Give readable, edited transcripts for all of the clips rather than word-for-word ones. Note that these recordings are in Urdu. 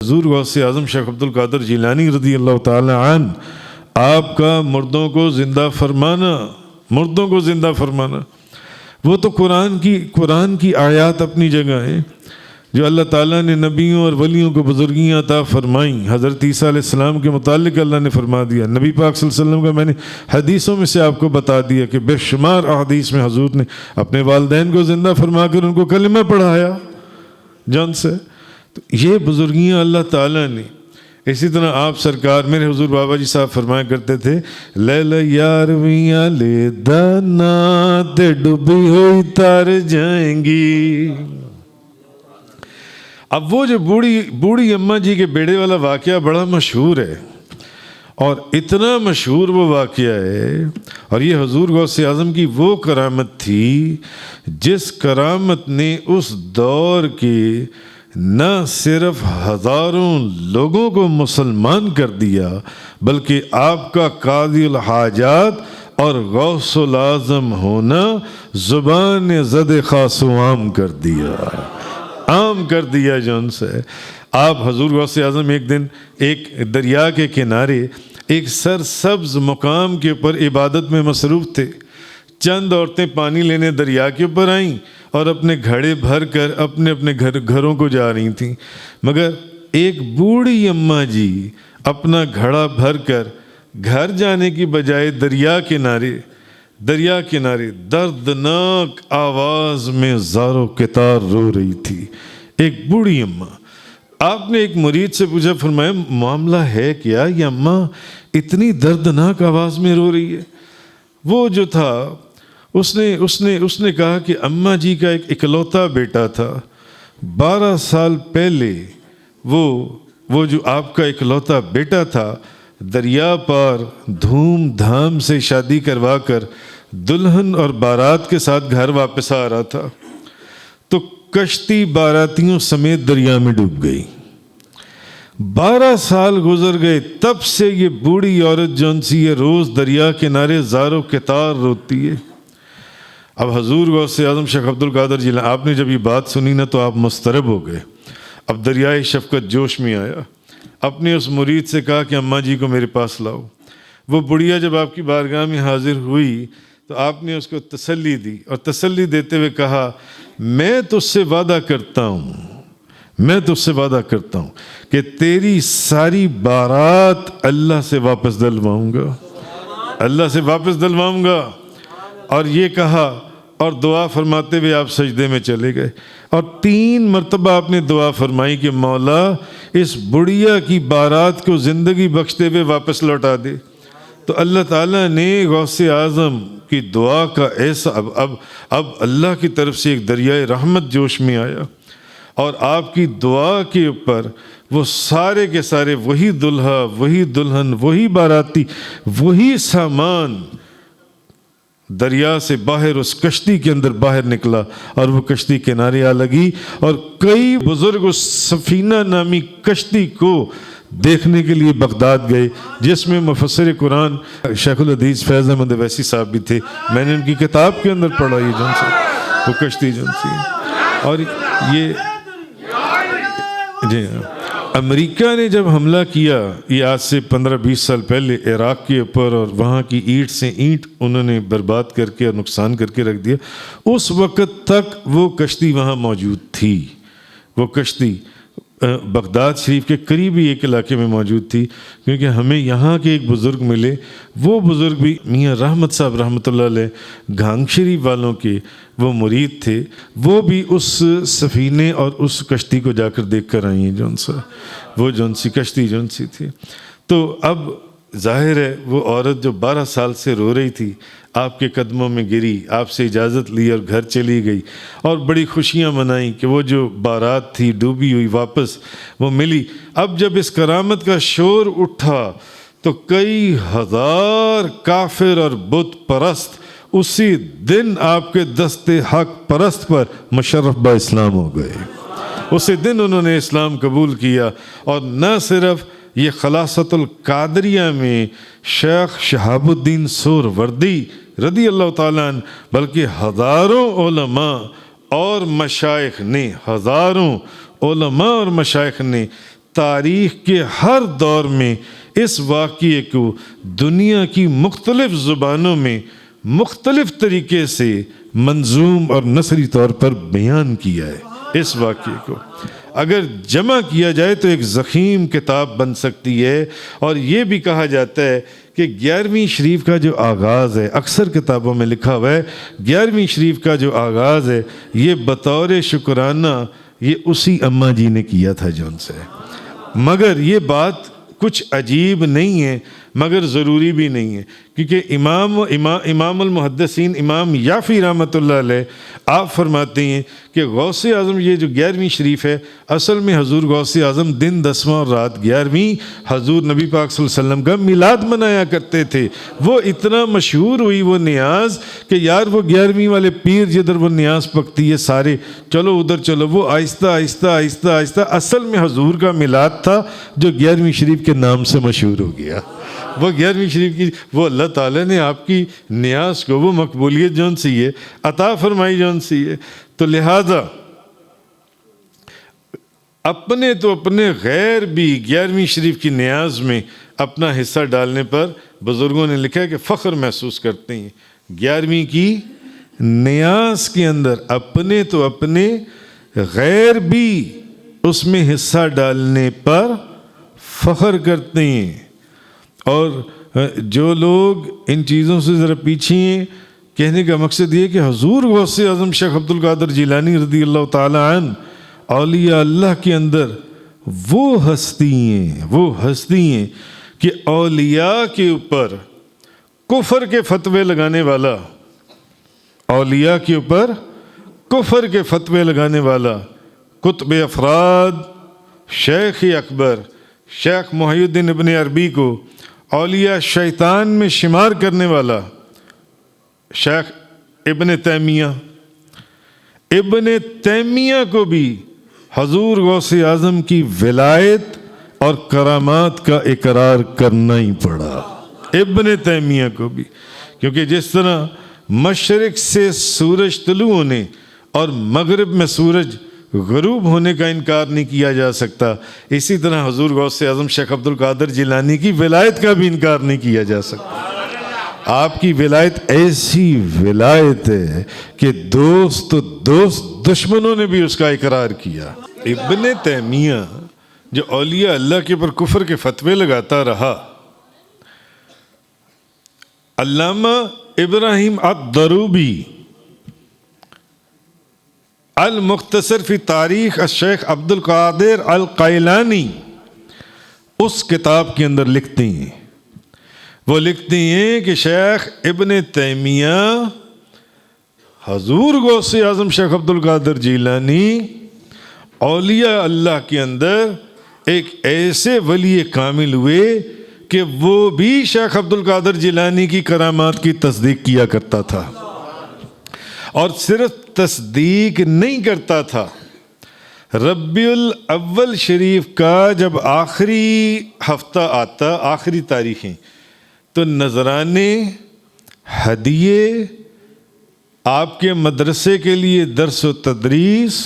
حضور غوث اعظم شیخ عبد القادر جیلانی رضی اللہ تعالی عنہ آپ کا مردوں کو زندہ فرمانا، مردوں کو زندہ فرمانا، وہ تو قرآن کی آیات اپنی جگہ ہیں جو اللہ تعالیٰ نے نبیوں اور ولیوں کو بزرگیاں عطا فرمائیں۔ حضرت عیسیٰ علیہ السلام کے متعلق اللہ نے فرما دیا، نبی پاک صلی اللہ علیہ وسلم کا میں نے حدیثوں میں سے آپ کو بتا دیا کہ بے شمار احادیث میں حضور نے اپنے والدین کو زندہ فرما کر ان کو کلمہ پڑھایا جان سے۔ تو یہ بزرگیاں اللہ تعالیٰ نے۔ اسی طرح آپ سرکار میرے حضور بابا جی صاحب فرمایا کرتے تھے، لیل یارویاں لے دانا تے ڈوبی ہوئی تار جائیں گی۔ اب وہ جو بوڑھی اماں جی کے بیڑے والا واقعہ بڑا مشہور ہے، اور اتنا مشہور وہ واقعہ ہے، اور یہ حضور غوث اعظم کی وہ کرامت تھی جس کرامت نے اس دور کے نہ صرف ہزاروں لوگوں کو مسلمان کر دیا بلکہ آپ کا قاضی الحاجات اور غوث الاعظم ہونا زبان زد خاص و عام کر دیا، عام کر دیا جون سے۔ آپ حضور غوث اعظم ایک دن ایک دریا کے کنارے ایک سرسبز مقام کے اوپر عبادت میں مصروف تھے۔ چند عورتیں پانی لینے دریا کے اوپر آئیں اور اپنے گھڑے بھر کر اپنے اپنے گھروں کو جا رہی تھیں، مگر ایک بوڑھی اماں جی اپنا گھڑا بھر کر گھر جانے کی بجائے دریا کنارے دردناک آواز میں زار و کتار رو رہی تھی، ایک بوڑھی اماں۔ آپ نے ایک مرید سے پوچھا، فرمایا معاملہ ہے کیا، یہ اماں اتنی دردناک آواز میں رو رہی ہے؟ وہ جو تھا اس نے کہا کہ اماں جی کا ایک اکلوتا بیٹا تھا، 12 سال پہلے وہ جو آپ کا اکلوتا بیٹا تھا دریا پار دھوم دھام سے شادی کروا کر دلہن اور بارات کے ساتھ گھر واپس آ رہا تھا، تو کشتی باراتیوں سمیت دریا میں ڈوب گئی۔ 12 سال گزر گئے، تب سے یہ بوڑھی عورت جون سی یہ روز دریا کنارے زار و کتار روتی ہے۔ اب حضور غوث اعظم شیخ عبد القادر جیلانی، آپ نے جب یہ بات سنی نا تو آپ مضطرب ہو گئے۔ اب دریائے شفقت جوش میں آیا، اپنے اس مرید سے کہا کہ اماں جی کو میرے پاس لاؤ۔ وہ بڑھیا جب آپ کی بارگاہ میں حاضر ہوئی تو آپ نے اس کو تسلی دی، اور تسلی دیتے ہوئے کہا، میں تجھ سے وعدہ کرتا ہوں کہ تیری ساری بارات اللہ سے واپس دلواؤں گا، اور یہ کہا اور دعا فرماتے ہوئے آپ سجدے میں چلے گئے، اور 3 مرتبہ آپ نے دعا فرمائی کہ مولا اس بڑھیا کی بارات کو زندگی بخشتے ہوئے واپس لوٹا دے۔ تو اللہ تعالیٰ نے غوث اعظم کی دعا کا ایسا اب اللہ کی طرف سے ایک دریائے رحمت جوش میں آیا، اور آپ کی دعا کے اوپر وہ سارے کے سارے وہی دلہا، وہی دلہن، وہی باراتی، وہی سامان دریا سے باہر اس کشتی کے اندر باہر نکلا، اور وہ کشتی کنارے آ لگی، اور کئی بزرگ اس سفینہ نامی کشتی کو دیکھنے کے لیے بغداد گئے، جس میں مفسر قرآن شیخ الحدیث فیض احمد اویسی صاحب بھی تھے۔ میں نے ان کی کتاب کے اندر پڑھا یہ جن سے وہ کشتی جن سی، اور یہ جی امریکہ نے جب حملہ کیا یہ آج سے 15-20 سال پہلے عراق کے اوپر، اور وہاں کی اینٹ سے اینٹ انہوں نے برباد کر کے اور نقصان کر کے رکھ دیا، اس وقت تک وہ کشتی وہاں موجود تھی۔ وہ کشتی بغداد شریف کے قریبی ایک علاقے میں موجود تھی، کیونکہ ہمیں یہاں کے ایک بزرگ ملے، وہ بزرگ بھی میاں رحمت صاحب رحمۃ اللہ علیہ گھانگ شریف والوں کے وہ مرید تھے، وہ بھی اس سفینے اور اس کشتی کو جا کر دیکھ کر آئی ہیں، وہ جون سی کشتی جون سی تھی۔ تو اب ظاہر ہے وہ عورت جو 12 سال سے رو رہی تھی آپ کے قدموں میں گری، آپ سے اجازت لی اور گھر چلی گئی، اور بڑی خوشیاں منائیں کہ وہ جو بارات تھی ڈوبی ہوئی واپس وہ ملی۔ اب جب اس کرامت کا شور اٹھا تو کئی ہزار کافر اور بت پرست اسی دن آپ کے دست حق پرست پر مشرف با اسلام ہو گئے۔ اسی دن انہوں نے اسلام قبول کیا، اور نہ صرف یہ خلاصۃ القادریہ میں شیخ شہاب الدین سہروردی رضی اللہ تعالیٰ عنہ، بلکہ ہزاروں علماء اور مشائخ نے تاریخ کے ہر دور میں اس واقعے کو دنیا کی مختلف زبانوں میں مختلف طریقے سے منظوم اور نثری طور پر بیان کیا ہے۔ اس واقعے کو اگر جمع کیا جائے تو ایک ضخیم کتاب بن سکتی ہے، اور یہ بھی کہا جاتا ہے کہ 11ویں شریف کا جو آغاز ہے، اکثر کتابوں میں لکھا ہوا ہے 11ویں شریف کا جو آغاز ہے، یہ بطور شکرانہ یہ اسی اماں جی نے کیا تھا جون سے۔ مگر یہ بات کچھ عجیب نہیں ہے، مگر ضروری بھی نہیں ہے، کیونکہ امام المحدثین امام یافی رحمۃ اللہ علیہ آپ فرماتے ہیں کہ غوث اعظم یہ جو 11ویں شریف ہے، اصل میں حضور غوث اعظم دن 10واں اور رات 11ویں حضور نبی پاک صلی اللہ علیہ وسلم کا میلاد منایا کرتے تھے۔ وہ اتنا مشہور ہوئی وہ نیاز کہ یار وہ 11ویں والے پیر جدھر وہ نیاز پکتی ہے سارے چلو ادھر چلو، وہ آہستہ آہستہ آہستہ آہستہ اصل میں حضور کا میلاد تھا جو 11ویں شریف کے نام سے مشہور ہو گیا۔ وہ 11ویں شریف کی وہ اللہ تعالیٰ نے آپ کی نیاز کو وہ مقبولیت جون سی ہے عطا فرمائی جون سی ہے۔ تو لہذا اپنے تو اپنے غیر بھی 11ویں شریف کی نیاز میں اپنا حصہ ڈالنے پر بزرگوں نے لکھا ہے کہ فخر محسوس کرتے ہیں۔ 11ویں کی نیاز کے اندر اپنے تو اپنے غیر بھی اس میں حصہ ڈالنے پر فخر کرتے ہیں۔ اور جو لوگ ان چیزوں سے ذرا پیچھے ہیں، کہنے کا مقصد یہ کہ حضور غوث اعظم شیخ عبد القادر جیلانی رضی اللہ تعالی عنہ اولیاء اللہ کے اندر وہ ہستی ہیں کہ اولیاء کے اوپر کفر کے فتوے لگانے والا، اولیاء کے اوپر کفر کے فتوے لگانے والا قطب افراد شیخ اکبر شیخ محی الدین ابن عربی کو اولیاء شیطان میں شمار کرنے والا شیخ ابن تیمیہ کو بھی حضور غوث اعظم کی ولایت اور کرامات کا اقرار کرنا ہی پڑا، ابن تیمیہ کو بھی، کیونکہ جس طرح مشرق سے سورج طلوع ہونے اور مغرب میں سورج غروب ہونے کا انکار نہیں کیا جا سکتا، اسی طرح حضور غوث اعظم شیخ عبد القادر جیلانی کی ولایت کا بھی انکار نہیں کیا جا سکتا۔ آپ کی ولایت ایسی ولایت ہے کہ دوست دشمنوں نے بھی اس کا اقرار کیا۔ ابن تیمیہ جو اولیاء اللہ کے پر کفر کے فتوے لگاتا رہا، علامہ ابراہیم الدروبی المختصر فی تاریخ الشیخ عبد القادر القیلانی اس کتاب کے اندر لکھتے ہیں، وہ لکھتے ہیں کہ شیخ ابن تیمیہ حضور غوث اعظم شیخ عبد القادر جیلانی اولیاء اللہ کے اندر ایک ایسے ولی کامل ہوئے کہ وہ بھی شیخ عبد القادر جیلانی کی کرامات کی تصدیق کیا کرتا تھا، اور صرف تصدیق نہیں کرتا تھا، ربیع الاول شریف کا جب آخری ہفتہ آتا، آخری تاریخیں، تو نذرانے ہدیے آپ کے مدرسے کے لیے درس و تدریس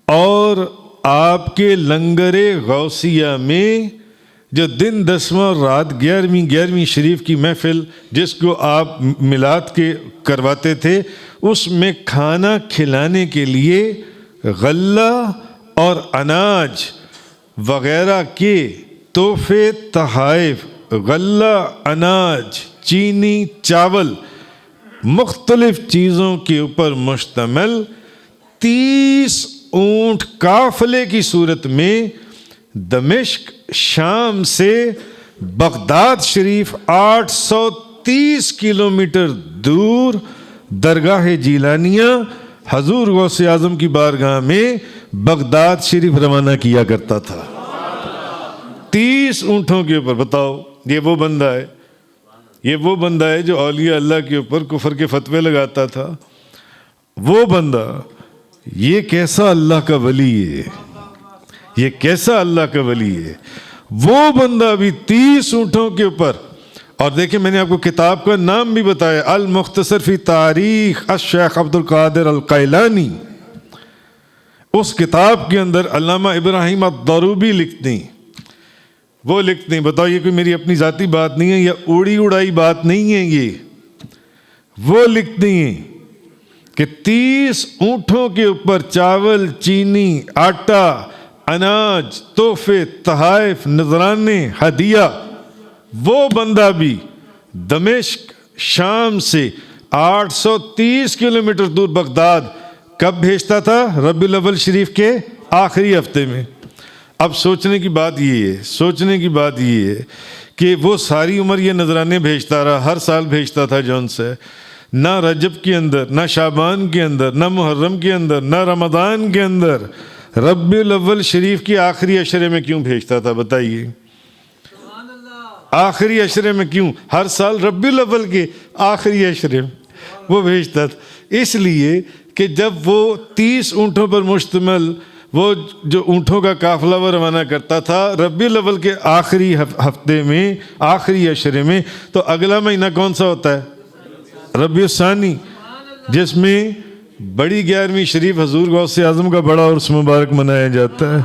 اور آپ کے لنگر غوثیہ میں جو دن 10واں اور رات 11ویں شریف کی محفل جس کو آپ میلاد کے کرواتے تھے، اس میں کھانا کھلانے کے لیے غلہ اور اناج وغیرہ کے تحفے تحائف، غلہ، اناج، چینی، چاول، مختلف چیزوں کے اوپر مشتمل 30 اونٹ قافلے کی صورت میں دمشق شام سے بغداد شریف 830 کلومیٹر دور درگاہ جیلانیہ حضور غوث اعظم کی بارگاہ میں بغداد شریف روانہ کیا کرتا تھا، 30 اونٹوں کے اوپر۔ بتاؤ، یہ وہ بندہ ہے جو اولیاء اللہ کے اوپر کفر کے فتوے لگاتا تھا، وہ بندہ یہ کیسا اللہ کا ولی ہے، یہ کیسا اللہ کا ولی ہے، وہ بندہ بھی 30 اونٹوں کے اوپر۔ اور دیکھیں میں نے آپ کو کتاب کا نام بھی بتایا، المختصر فی تاریخ الشیخ عبد القادر القیلانی، اس کتاب کے اندر علامہ ابراہیم الضروبی لکھتے ہیں، وہ لکھتے ہیں، بتاؤ یہ کوئی میری اپنی ذاتی بات نہیں ہے یا اڑی اڑائی بات نہیں ہے، یہ وہ لکھتے ہیں کہ 30 اونٹوں کے اوپر چاول، چینی، آٹا، اناج، تحفے، تحائف، نذرانے، ہدیہ، وہ بندہ بھی دمشق شام سے 830 کلومیٹر دور بغداد کب بھیجتا تھا؟ ربیع الاول شریف کے آخری ہفتے میں۔ اب سوچنے کی بات یہ ہے کہ وہ ساری عمر یہ نذرانے بھیجتا رہا، ہر سال بھیجتا تھا جون سے، نہ رجب کے اندر، نہ شعبان کے اندر، نہ محرم کے اندر، نہ رمضان کے اندر، ربیع الاول شریف کے آخری عشرے میں کیوں بھیجتا تھا؟ بتائیے آخری عشرے میں کیوں؟ ہر سال ربیع الاول کے آخری عشرے میں وہ بھیجتا تھا، اس لیے کہ جب وہ 30 اونٹوں پر مشتمل وہ جو اونٹوں کا قافلہ وہ روانہ کرتا تھا ربیع الاول کے آخری ہفتے میں، آخری عشرے میں، تو اگلا مہینہ کون سا ہوتا ہے؟ ربیع الثانی، جس میں بڑی 11ویں شریف حضور غوث اعظم کا بڑا عرس مبارک منایا جاتا ہے۔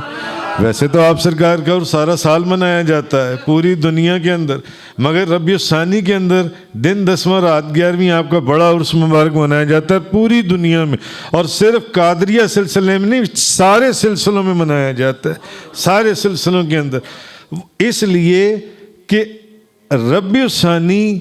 ویسے تو آپ سرکار کا عرس سارا سال منایا جاتا ہے پوری دنیا کے اندر، مگر ربیع الثانی کے اندر دن 10واں رات 11ویں آپ کا بڑا عرس مبارک منایا جاتا ہے پوری دنیا میں، اور صرف قادریہ سلسلے میں نہیں، سارے سلسلوں میں منایا جاتا ہے، سارے سلسلوں کے اندر، اس لیے کہ ربیع الثانی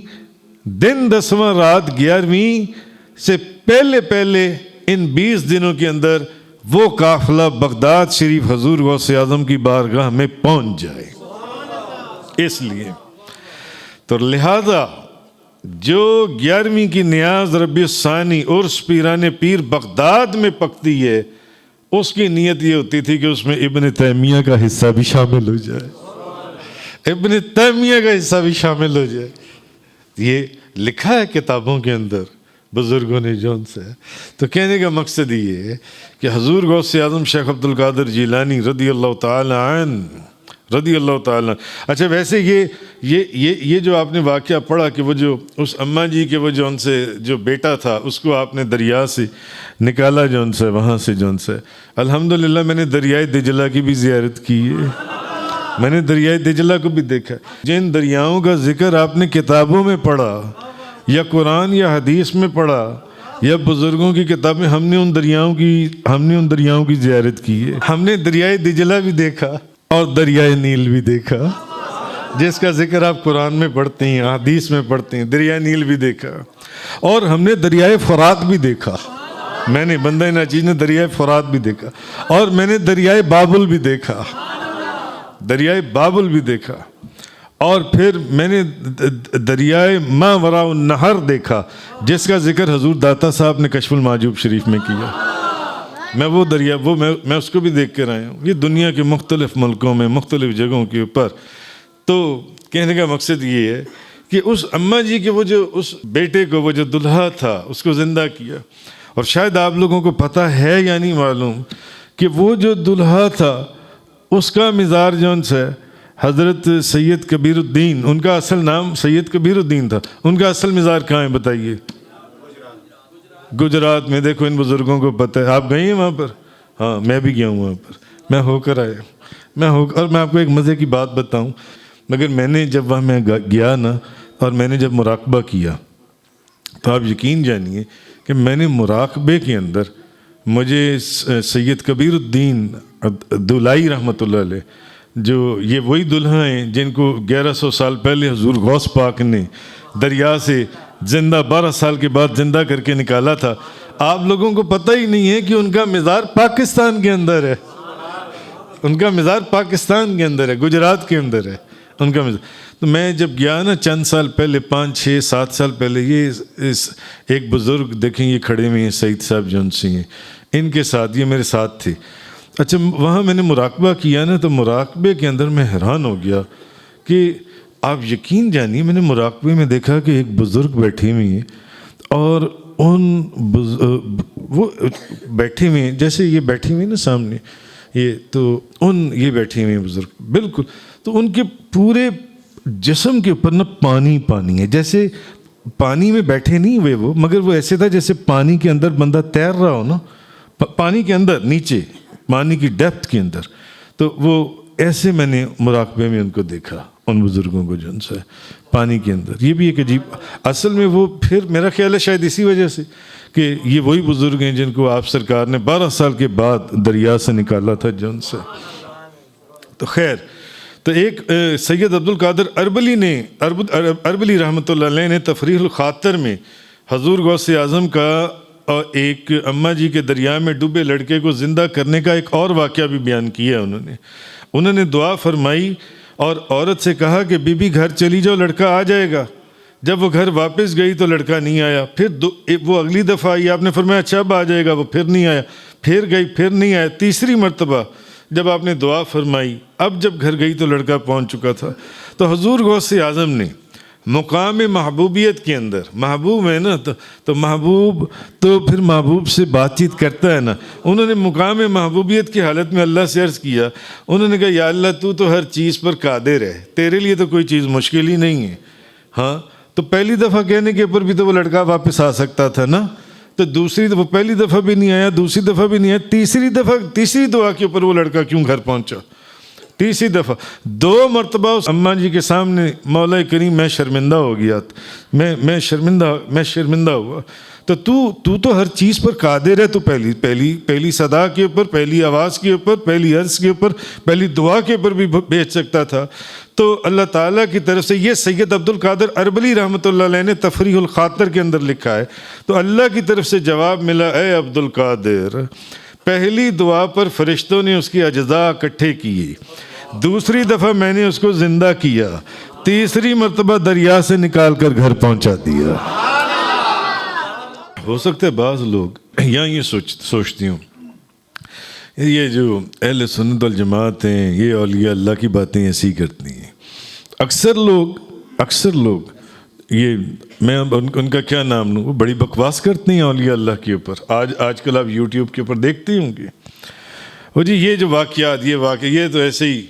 دن 10واں رات 11ویں سے پہلے ان 20 دنوں کے اندر وہ قافلہ بغداد شریف حضور غوث اعظم کی بارگاہ میں پہنچ جائے۔ اس لیے تو لہذا جو 11ویں کی نیاز ربیع الثانی عرس پیران پیر بغداد میں پکتی ہے، اس کی نیت یہ ہوتی تھی کہ اس میں ابن تیمیہ کا حصہ بھی شامل ہو جائے، ابن تیمیہ کا حصہ بھی شامل ہو جائے۔ یہ لکھا ہے کتابوں کے اندر بزرگوں نے جون سے۔ تو کہنے کا مقصد یہ ہے کہ حضور غوث اعظم شیخ عبد القادر جیلانی رضی اللہ تعالی عنہ۔ اچھا ویسے یہ جو آپ نے واقعہ پڑھا کہ وہ جو اس اماں جی کے وہ جون سے جو بیٹا تھا اس کو آپ نے دریا سے نکالا جون سے، وہاں سے جون سے، الحمدللہ میں نے دریائے دجلہ کی بھی زیارت کی ہے، میں نے دریائے دجلہ کو بھی دیکھا۔ جن دریاؤں کا ذکر آپ نے کتابوں میں پڑھا یا قرآن یا حدیث میں پڑھا یا بزرگوں کی کتابیں، ہم نے ان دریاؤں کی زیارت کی ہے۔ ہم نے دریائے دجلہ بھی دیکھا اور دریائے نیل بھی دیکھا، جس کا ذکر آپ قرآن میں پڑھتے ہیں، حدیث میں پڑھتے ہیں، دریائے نیل بھی دیکھا، اور ہم نے دریائے فرات بھی دیکھا، میں نے بندہ ناچیز نے دریائے فرات بھی دیکھا، اور میں نے دریائے بابل بھی دیکھا، اور پھر میں نے دریائے ما وراء النہر دیکھا، جس کا ذکر حضور داتا صاحب نے کشف المحجوب شریف میں کیا۔ میں اس کو بھی دیکھ کر آیا ہوں، یہ دنیا کے مختلف ملکوں میں مختلف جگہوں کے اوپر۔ تو کہنے کا مقصد یہ ہے کہ اس اماں جی کے وہ جو اس بیٹے کو وہ جو دلہا تھا اس کو زندہ کیا، اور شاید آپ لوگوں کو پتہ ہے یا نہیں معلوم کہ وہ جو دلہا تھا اس کا مزار جون سے حضرت سید کبیر الدین، ان کا اصل نام سید کبیر الدین تھا، ان کا اصل مزار کہاں ہے بتائیے؟ گجرات میں۔ دیکھو ان بزرگوں کو پتہ ہے، آپ گئے ہیں وہاں پر؟ ہاں میں بھی گیا ہوں وہاں پر، میں ہو کر آیا، اور میں آپ کو ایک مزے کی بات بتاؤں، مگر میں نے جب وہاں میں گیا نا اور میں نے جب مراقبہ کیا تو آپ یقین جانیے کہ میں نے مراقبے کے اندر مجھے سید کبیر الدین دولائی رحمۃ اللہ علیہ، جو یہ وہی دلہا ہیں جن کو 1100 سال پہلے حضور غوث پاک نے دریا سے زندہ 12 سال کے بعد زندہ کر کے نکالا تھا، آپ لوگوں کو پتہ ہی نہیں ہے کہ ان کا مزار پاکستان کے اندر ہے، ان کا مزار پاکستان کے اندر ہے، گجرات کے اندر ہے ان کا مزار۔ تو میں جب گیا نا چند سال پہلے، 5 6 7 سال پہلے، یہ ایک بزرگ دیکھیں یہ کھڑے ہوئے ہیں، سعید صاحب جون سی ہیں، ان کے ساتھ، یہ میرے ساتھ تھے۔ اچھا وہاں میں نے مراقبہ کیا نا، تو مراقبے کے اندر میں حیران ہو گیا کہ آپ یقین جانیے میں نے مراقبے میں دیکھا کہ ایک بزرگ بیٹھے ہوئے ہیں، اور وہ بیٹھے ہوئے ہیں جیسے یہ بیٹھے ہوئے ہیں نا سامنے، یہ بیٹھے ہوئے ہیں بزرگ بالکل، تو ان کے پورے جسم کے اوپر نا پانی ہے، جیسے پانی میں بیٹھے نہیں ہوئے وہ، مگر وہ ایسے تھا جیسے پانی کے اندر بندہ تیر رہا ہو نا، پانی کے اندر نیچے پانی کی ڈیپتھ کے اندر. تو وہ ایسے میں نے مراقبے میں ان کو دیکھا, ان بزرگوں کو جو ان سے پانی کے اندر. یہ بھی ایک عجیب, اصل میں وہ پھر میرا خیال ہے شاید اسی وجہ سے کہ یہ وہی بزرگ ہیں جن کو آپ سرکار نے 12 سال کے بعد دریا سے نکالا تھا جو ان سے. تو خیر, تو ایک سید عبد القادر اربلی رحمۃ اللہ علیہ نے تفریح الخاطر میں حضور غوث اعظم کا اور ایک اماں جی کے دریا میں ڈوبے لڑکے کو زندہ کرنے کا ایک اور واقعہ بھی بیان کیا. انہوں نے دعا فرمائی اور عورت سے کہا کہ بی بی گھر چلی جاؤ, لڑکا آ جائے گا. جب وہ گھر واپس گئی تو لڑکا نہیں آیا. پھر وہ اگلی دفعہ آئی, آپ نے فرمایا اچھا اب آ جائے گا, وہ پھر نہیں آیا. پھر گئی, پھر نہیں آیا. تیسری مرتبہ جب آپ نے دعا فرمائی, اب جب گھر گئی تو لڑکا پہنچ چکا تھا. تو حضور غوث اعظم نے مقام محبوبیت کے اندر, محبوب ہے نا تو محبوب تو پھر محبوب سے بات چیت کرتا ہے نا, انہوں نے مقام محبوبیت کی حالت میں اللہ سے عرض کیا. انہوں نے کہا یا اللہ تو ہر چیز پر قادر ہے, تیرے لیے تو کوئی چیز مشکل ہی نہیں ہے. ہاں, تو پہلی دفعہ کہنے کے اوپر بھی تو وہ لڑکا واپس آ سکتا تھا نا. تو دوسری دفعہ, پہلی دفعہ بھی نہیں آیا, دوسری دفعہ بھی نہیں آیا, تیسری دعا کے اوپر وہ لڑکا کیوں گھر پہنچا؟ تیسری دفعہ 2 مرتبہ اس اماں جی کے سامنے مولا کریم میں شرمندہ ہو گیا, میں شرمندہ ہوا. تو ہر چیز پر قادر ہے. تو پہلی صدا کے اوپر, پہلی آواز کے اوپر, پہلی عرض کے اوپر, پہلی دعا کے اوپر بھی بھیج سکتا تھا. تو اللہ تعالیٰ کی طرف سے یہ سید عبد القادر اربلی رحمۃ اللہ علیہ نے تفریح الخاطر کے اندر لکھا ہے. تو اللہ کی طرف سے جواب ملا, اے عبد القادر, پہلی دعا پر فرشتوں نے اس کی اجزاء اکٹھے کیے, دوسری دفعہ میں نے اس کو زندہ کیا, تیسری مرتبہ دریا سے نکال کر گھر پہنچا دیا. ہو سکتا ہے بعض لوگ یہاں یہ سوچتی ہوں, یہ جو اہل سنت والجماعت ہیں یہ اولیاء اللہ کی باتیں ایسی کرتی ہیں. اکثر لوگ یہ میں ان کا کیا نام لوں, وہ بڑی بکواس کرتے ہیں اولیاء اللہ کے اوپر. آج کل آپ یوٹیوب کے اوپر دیکھتے ہوں گے, وہ جی یہ جو واقعات, یہ تو ایسے ہی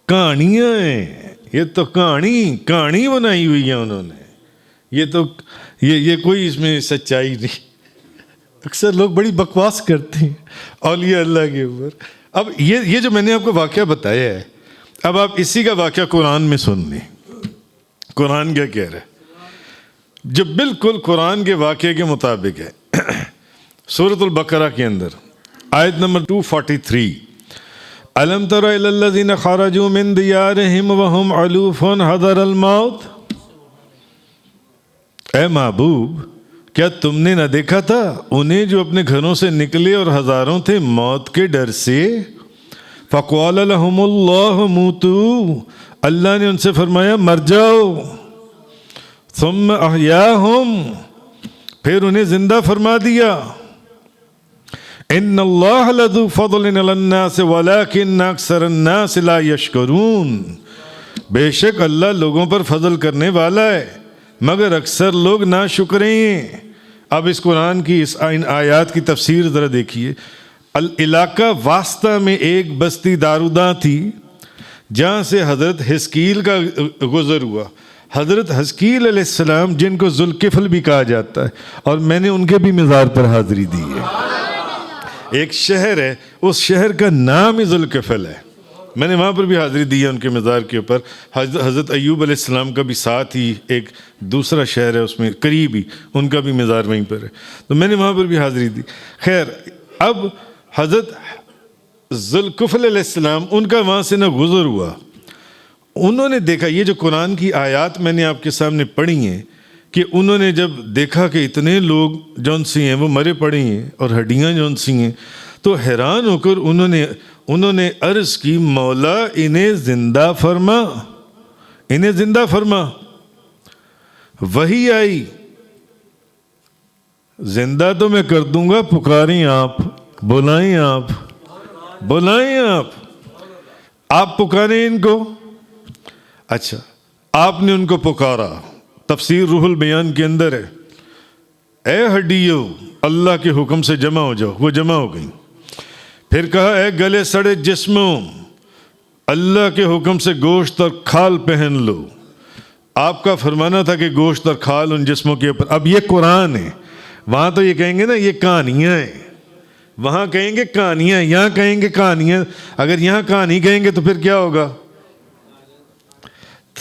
کہانیاں ہیں, یہ تو کہانی بنائی ہوئی ہیں انہوں نے, یہ کوئی اس میں سچائی نہیں. اکثر لوگ بڑی بکواس کرتے ہیں اولیاء اللہ کے اوپر. اب یہ جو میں نے آپ کو واقعہ بتایا ہے, اب آپ اسی کا واقعہ قرآن میں سن لیں. قرآن کیا کہہ رہا ہے جو بالکل قرآن کے واقعے کے مطابق ہے. سورۃ البقرہ کے اندر آیت نمبر 243, الم تر الی الذین خرجوا من دیارہم وہم علوف حذر الموت. اے محبوب, کیا تم نے نہ دیکھا تھا انہیں جو اپنے گھروں سے نکلے اور ہزاروں تھے موت کے ڈر سے. فقال لهم اللہ موتوا, اللہ نے ان سے فرمایا مر جاؤ. ثم احیاہم, پھر انہیں زندہ فرما دیا. ان اللہ لذو فضل علی الناس ولکن اکثر الناس لا یشکرون. بے شک اللہ لوگوں پر فضل کرنے والا ہے مگر اکثر لوگ ناشکرے ہیں. اب اس قرآن کی ان آیات کی تفسیر ذرا دیکھیے. علاقہ واسطہ میں ایک بستی داروداں تھی جہاں سے حضرت حزقیل کا گزر ہوا. حضرت حزقیل علیہ السلام جن کو ذوالکفل بھی کہا جاتا ہے, اور میں نے ان کے بھی مزار پر حاضری دی ہے. ایک شہر ہے, اس شہر کا نام ہی ذوالکفل ہے, میں نے وہاں پر بھی حاضری دی ہے ان کے مزار کے اوپر. حضرت ایوب علیہ السلام کا بھی ساتھ ہی ایک دوسرا شہر ہے اس میں قریب ہی, ان کا بھی مزار وہیں پر ہے, تو میں نے وہاں پر بھی حاضری دی. خیر, اب حضرت ذوالکفل علیہ السلام ان کا وہاں سے نہ گزر ہوا. انہوں نے دیکھا, یہ جو قرآن کی آیات میں نے آپ کے سامنے پڑھی ہیں, کہ انہوں نے جب دیکھا کہ اتنے لوگ جون سی ہیں وہ مرے پڑے ہیں اور ہڈیاں جون سی ہیں, تو حیران ہو کر انہوں نے عرض کی مولا انہیں زندہ فرما, انہیں زندہ فرما. وہی آئی, زندہ تو میں کر دوں گا, پکاریں آپ, بلائیں آپ پکاریں ان کو. اچھا, آپ نے ان کو پکارا. تفسیر روح البیان کے اندر ہے, اے ہڈیو اللہ کے حکم سے جمع ہو جاؤ. وہ جمع ہو گئیں. پھر کہا اے گلے سڑے جسموں, اللہ کے حکم سے گوشت اور کھال پہن لو. آپ کا فرمانا تھا کہ گوشت اور کھال ان جسموں کے اوپر. اب یہ قرآن ہے, وہاں تو یہ کہیں گے نا یہ کہانیاں ہیں, وہاں کہیں گے کہانیاں، یہاں کہیں گے کہانیاں. اگر یہاں کہانی کہیں گے تو پھر کیا ہوگا؟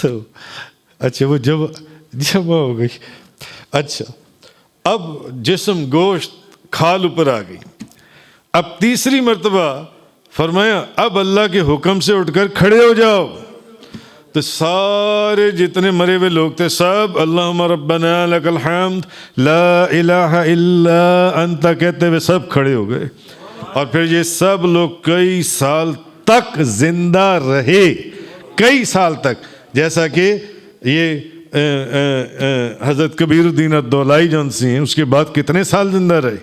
تو اچھا وہ جمع ہو گئی. اچھا اب جسم گوشت کھال اوپر آ گئی. اب تیسری مرتبہ فرمایا اب اللہ کے حکم سے اٹھ کر کھڑے ہو جاؤ. تو سارے جتنے مرے ہوئے لوگ تھے سب اللہم ربنا لک الحمد لا الہ الا انت کہتے ہوئے سب کھڑے ہو گئے. اور پھر یہ سب لوگ کئی سال تک زندہ رہے، کئی سال تک. جیسا کہ یہ حضرت کبیر الدین الدولائی جون سے ہیں، اس کے بعد کتنے سال زندہ رہے،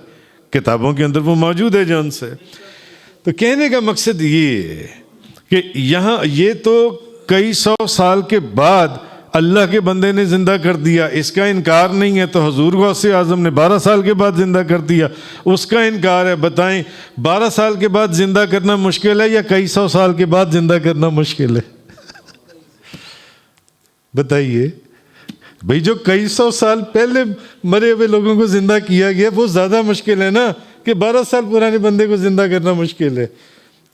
کتابوں کے اندر وہ موجود ہے جون سے. تو کہنے کا مقصد یہ ہے کہ یہاں یہ تو کئی سو سال کے بعد اللہ کے بندے نے زندہ کر دیا، اس کا انکار نہیں ہے. تو حضور غوث اعظم نے 12 سال کے بعد زندہ کر دیا، اس کا انکار ہے. بتائیں 12 سال کے بعد زندہ کرنا مشکل ہے یا کئی سو سال کے بعد زندہ کرنا مشکل ہے؟ بتائیے بھئی، جو کئی سو سال پہلے مرے ہوئے لوگوں کو زندہ کیا گیا وہ زیادہ مشکل ہے نا کہ 12 سال پرانے بندے کو زندہ کرنا مشکل ہے.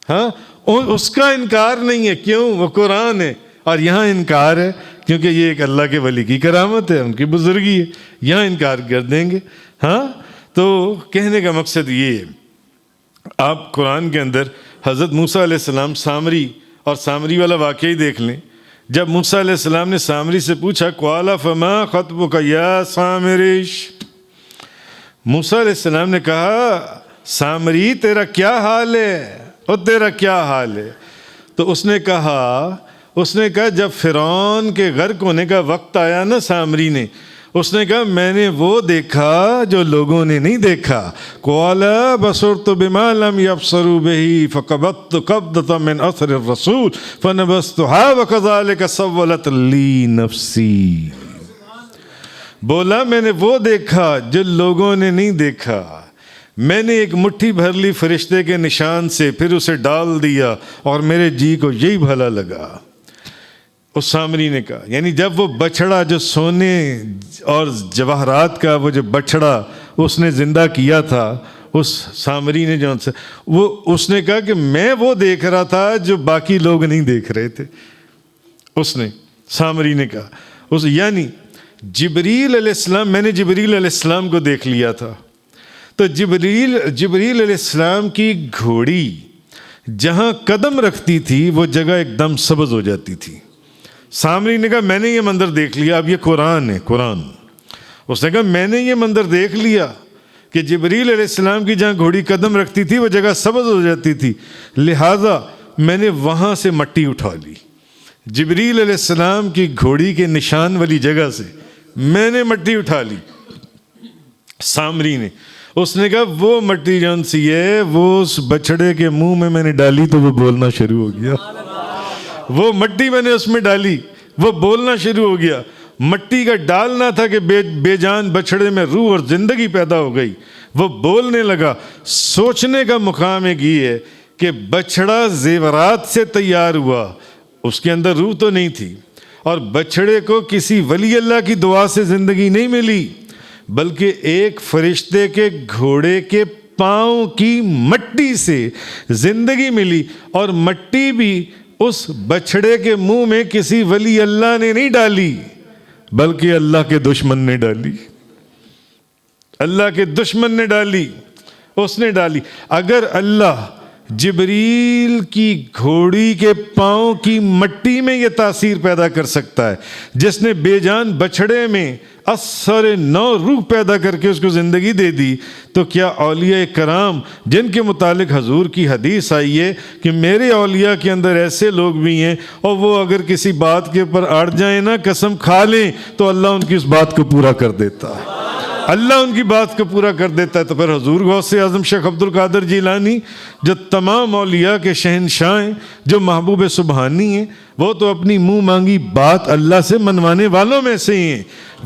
ہاں اس کا انکار نہیں ہے، کیوں؟ وہ قرآن ہے. اور یہاں انکار ہے کیونکہ یہ ایک اللہ کے ولی کی کرامت ہے، ان کی بزرگی ہے، یہاں انکار کر دیں گے. ہاں تو کہنے کا مقصد یہ ہے، آپ قرآن کے اندر حضرت موسیٰ علیہ السلام سامری اور سامری والا واقعہ ہی دیکھ لیں. جب موسیٰ علیہ السلام نے سامری سے پوچھا قال فما خطبک یا سامریش، موسیٰ علیہ السلام نے کہا سامری تیرا کیا حال ہے، اور تیرا کیا حال ہے؟ تو اس نے کہا جب فرعون کے غرق ہونے کا وقت آیا نا سامری نے، اس نے کہا میں نے وہ دیکھا جو لوگوں نے نہیں دیکھا. قال بصرت بما لم يبصروا به فقبضت قبضة من اثر الرسول فنبذتها وكذلك سولت لي نفسي. بولا میں نے وہ دیکھا جو لوگوں نے نہیں دیکھا، میں نے ایک مٹھی بھر لی فرشتے کے نشان سے، پھر اسے ڈال دیا اور میرے جی کو یہی بھلا لگا. اس سامری نے کہا، یعنی جب وہ بچڑا جو سونے اور جواہرات کا وہ جو بچڑا اس نے زندہ کیا تھا، اس سامری نے جو اس نے کہا کہ میں وہ دیکھ رہا تھا جو باقی لوگ نہیں دیکھ رہے تھے. سامری نے کہا یعنی جبریل علیہ السلام، میں نے جبریل علیہ السلام کو دیکھ لیا تھا. تو جبریل علیہ السلام کی گھوڑی جہاں قدم رکھتی تھی وہ جگہ ایک دم سبز ہو جاتی تھی. سامری نے کہا میں نے یہ منظر دیکھ لیا. اب یہ قرآن ہے، قرآن. اس نے کہا میں نے یہ منظر دیکھ لیا کہ جبریل علیہ السلام کی جہاں گھوڑی قدم رکھتی تھی وہ جگہ سبز ہو جاتی تھی، لہٰذا میں نے وہاں سے مٹی اٹھا لی. جبریل علیہ السلام کی گھوڑی کے نشان والی جگہ سے میں نے مٹی اٹھا لی. سامری نے، اس نے کہا وہ مٹی جون سی ہے وہ اس بچڑے کے منہ میں نے ڈالی تو وہ بولنا شروع ہو گیا. وہ مٹی میں نے اس میں ڈالی، وہ بولنا شروع ہو گیا. مٹی کا ڈالنا تھا کہ بے جان بچڑے میں روح اور زندگی پیدا ہو گئی، وہ بولنے لگا. سوچنے کا مقام ایک یہ ہے کہ بچڑا زیورات سے تیار ہوا، اس کے اندر روح تو نہیں تھی، اور بچڑے کو کسی ولی اللہ کی دعا سے زندگی نہیں ملی، بلکہ ایک فرشتے کے گھوڑے کے پاؤں کی مٹی سے زندگی ملی. اور مٹی بھی اس بچڑے کے منہ میں کسی ولی اللہ نے نہیں ڈالی بلکہ اللہ کے دشمن نے ڈالی. اللہ کے دشمن نے ڈالی، اس نے ڈالی. اگر اللہ جبریل کی گھوڑی کے پاؤں کی مٹی میں یہ تاثیر پیدا کر سکتا ہے جس نے بے جان بچڑے میں اثر نو روح پیدا کر کے اس کو زندگی دے دی، تو کیا اولیاء کرام جن کے متعلق حضور کی حدیث آئی ہے کہ میرے اولیاء کے اندر ایسے لوگ بھی ہیں اور وہ اگر کسی بات کے اوپر اڑ جائیں نا، قسم کھا لیں تو اللہ ان کی اس بات کو پورا کر دیتا ہے، اللہ ان کی بات کو پورا کر دیتا ہے. تو پھر حضور غوث اعظم شیخ عبد القادر جیلانی جو تمام اولیاء کے شہنشاہ ہیں، جو محبوب سبحانی ہیں، وہ تو اپنی منہ مانگی بات اللہ سے منوانے والوں میں سے ہی ہیں.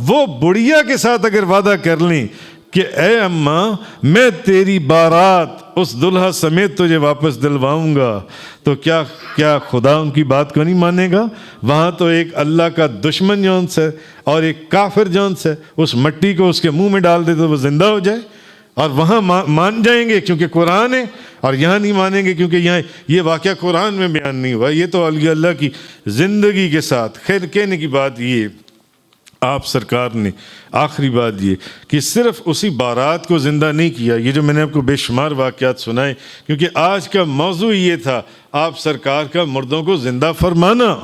وہ بڑھیا کے ساتھ اگر وعدہ کر لیں کہ اے اماں میں تیری بارات اس دلہا سمیت تجھے واپس دلواؤں گا، تو کیا خدا ان کی بات کو نہیں مانے گا؟ وہاں تو ایک اللہ کا دشمن جون سے اور ایک کافر جون سے اس مٹی کو اس کے منہ میں ڈال دے تو وہ زندہ ہو جائے. اور وہاں مان جائیں گے کیونکہ قرآن ہے، اور یہاں نہیں مانیں گے کیونکہ یہاں یہ واقعہ قرآن میں بیان نہیں ہوا. یہ تو اولیاء اللہ کی زندگی کے ساتھ. خیر کہنے کی بات یہ آپ سرکار نے آخری بات یہ کہ صرف اسی بارات کو زندہ نہیں کیا. یہ جو میں نے آپ کو بے شمار واقعات سنائے، کیونکہ آج کا موضوع یہ تھا آپ سرکار کا مردوں کو زندہ فرمانا،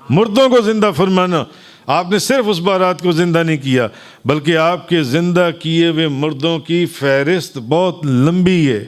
مردوں کو زندہ فرمانا. آپ نے صرف اس بارات کو زندہ نہیں کیا بلکہ آپ کے زندہ کیے ہوئے مردوں کی فہرست بہت لمبی ہے.